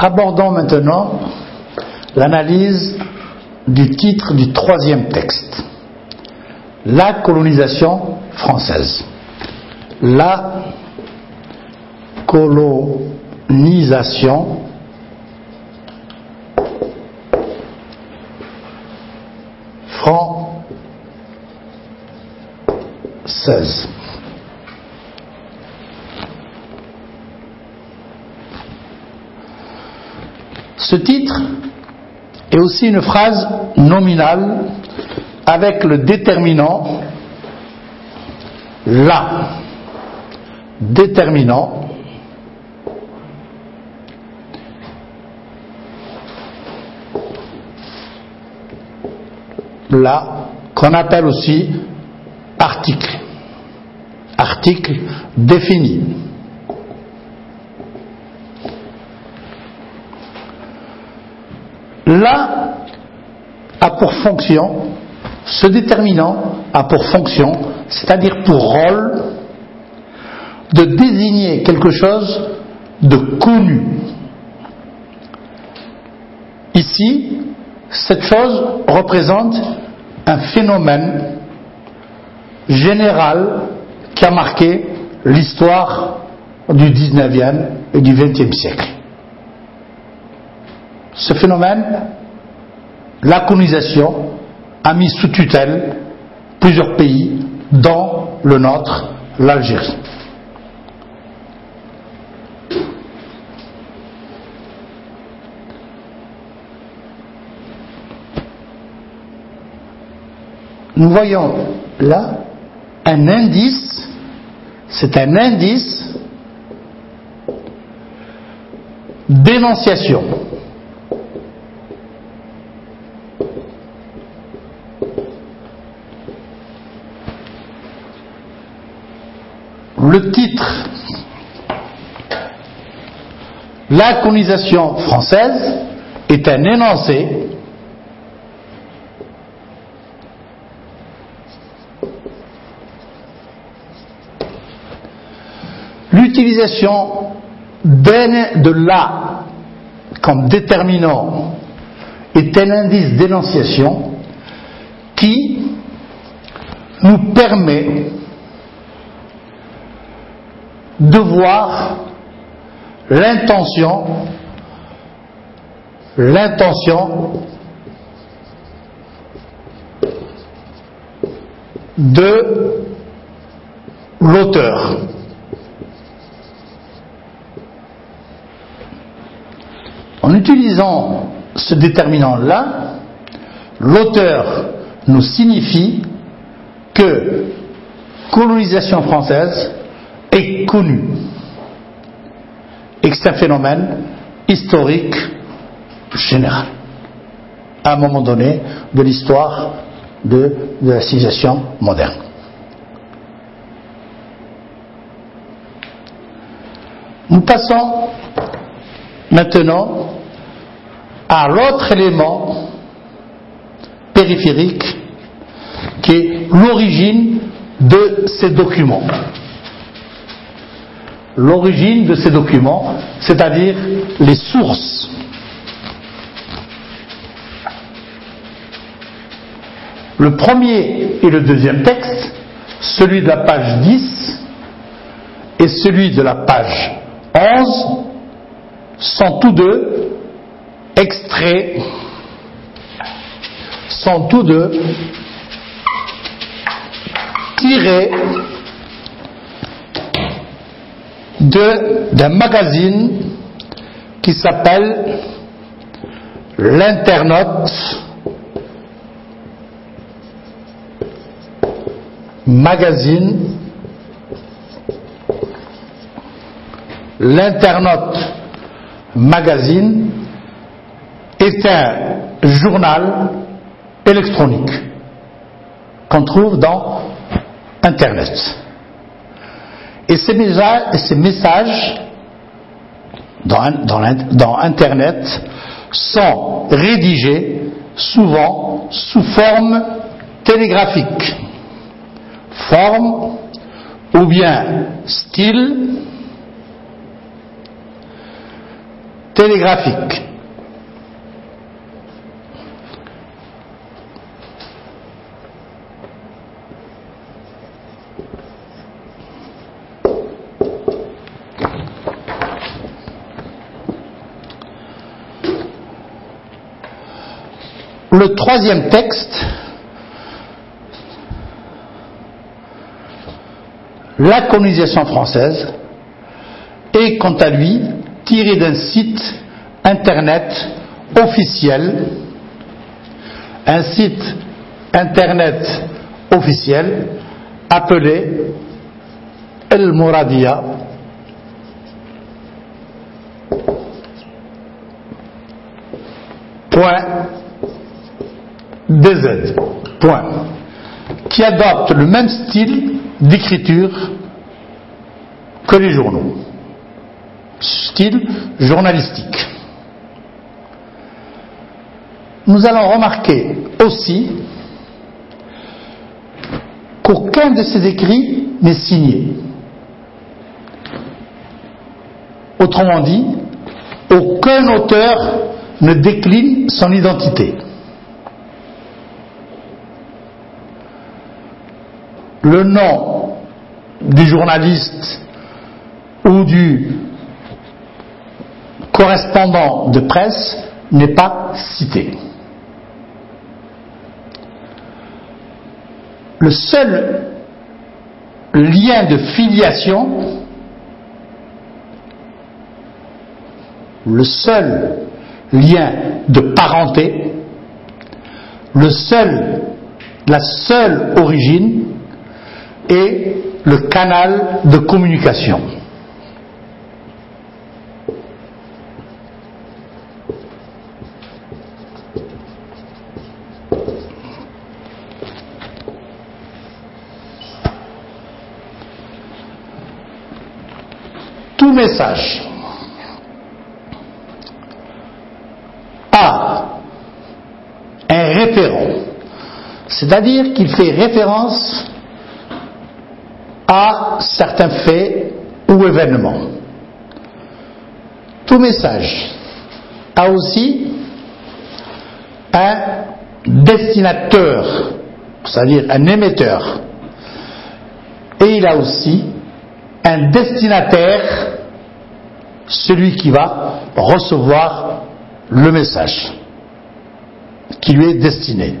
Abordons maintenant l'analyse du titre du troisième texte. La colonisation française. La colonisation française. Ce titre est aussi une phrase nominale avec le déterminant la. Déterminant la, qu'on appelle aussi article. Article défini. Là a pour fonction, ce déterminant a pour fonction, c'est-à-dire pour rôle, de désigner quelque chose de connu. Ici, cette chose représente un phénomène général qui a marqué l'histoire du 19e et du 20e siècle. Ce phénomène, la colonisation, a mis sous tutelle plusieurs pays, dont le nôtre, l'Algérie. Nous voyons là un indice, c'est un indice d'énonciation. Le titre, la colonisation française, est un énoncé l'utilisation de la comme déterminant est un indice d'énonciation qui nous permet de voir l'intention de l'auteur. En utilisant ce déterminant-là, l'auteur nous signifie que colonisation française est connu et que c'est un phénomène historique général à un moment donné de l'histoire de la civilisation moderne. Nous passons maintenant à l'autre élément périphérique qui est l'origine de ces documents. L'origine de ces documents, c'est-à-dire les sources. Le premier et le deuxième texte, celui de la page 10 et celui de la page 11, sont tous deux extraits, sont tous deux tirés d'un magazine qui s'appelle l'Internaute Magazine. L'Internaute Magazine est un journal électronique qu'on trouve dans Internet. Et ces messages dans Internet sont rédigés souvent sous forme télégraphique, forme ou bien style télégraphique. Le troisième texte, la colonisation française, est quant à lui tiré d'un site internet officiel, un site internet officiel appelé El Mouradia .dz, qui adopte le même style d'écriture que les journaux, style journalistique. Nous allons remarquer aussi qu'aucun de ces écrits n'est signé. Autrement dit, aucun auteur ne décline son identité. Le nom du journaliste ou du correspondant de presse n'est pas cité. Le seul lien de filiation, le seul lien de parenté, la seule origine est le canal de communication. Tout message a un référent, c'est-à-dire qu'il fait référence à certains faits ou événements. Tout message a aussi un destinateur, c'est-à-dire un émetteur, et il a aussi un destinataire, celui qui va recevoir le message qui lui est destiné.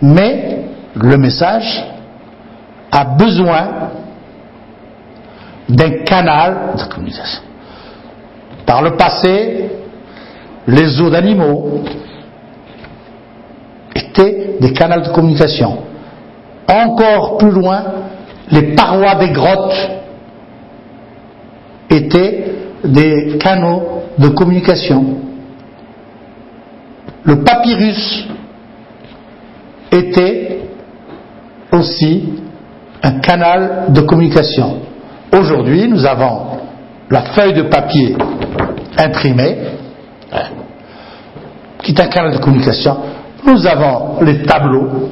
Mais le message a besoin d'un canal de communication. Par le passé, les os d'animaux étaient des canaux de communication. Encore plus loin, les parois des grottes étaient des canaux de communication. Le papyrus était aussi un canal de communication. Aujourd'hui, nous avons la feuille de papier imprimée, qui est un canal de communication. Nous avons les tableaux.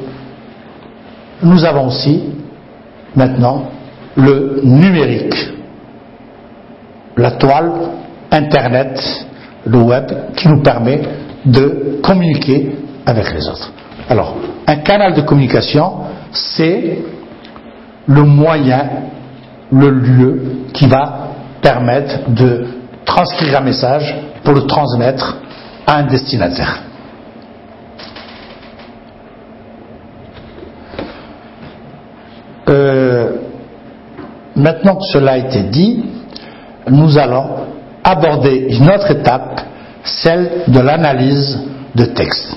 Nous avons aussi, maintenant, le numérique, la toile, Internet, le web, qui nous permet de communiquer avec les autres. Alors, un canal de communication, c'est le moyen, le lieu qui va permettre de transcrire un message pour le transmettre à un destinataire. Maintenant que cela a été dit, nous allons aborder une autre étape, celle de l'analyse de texte.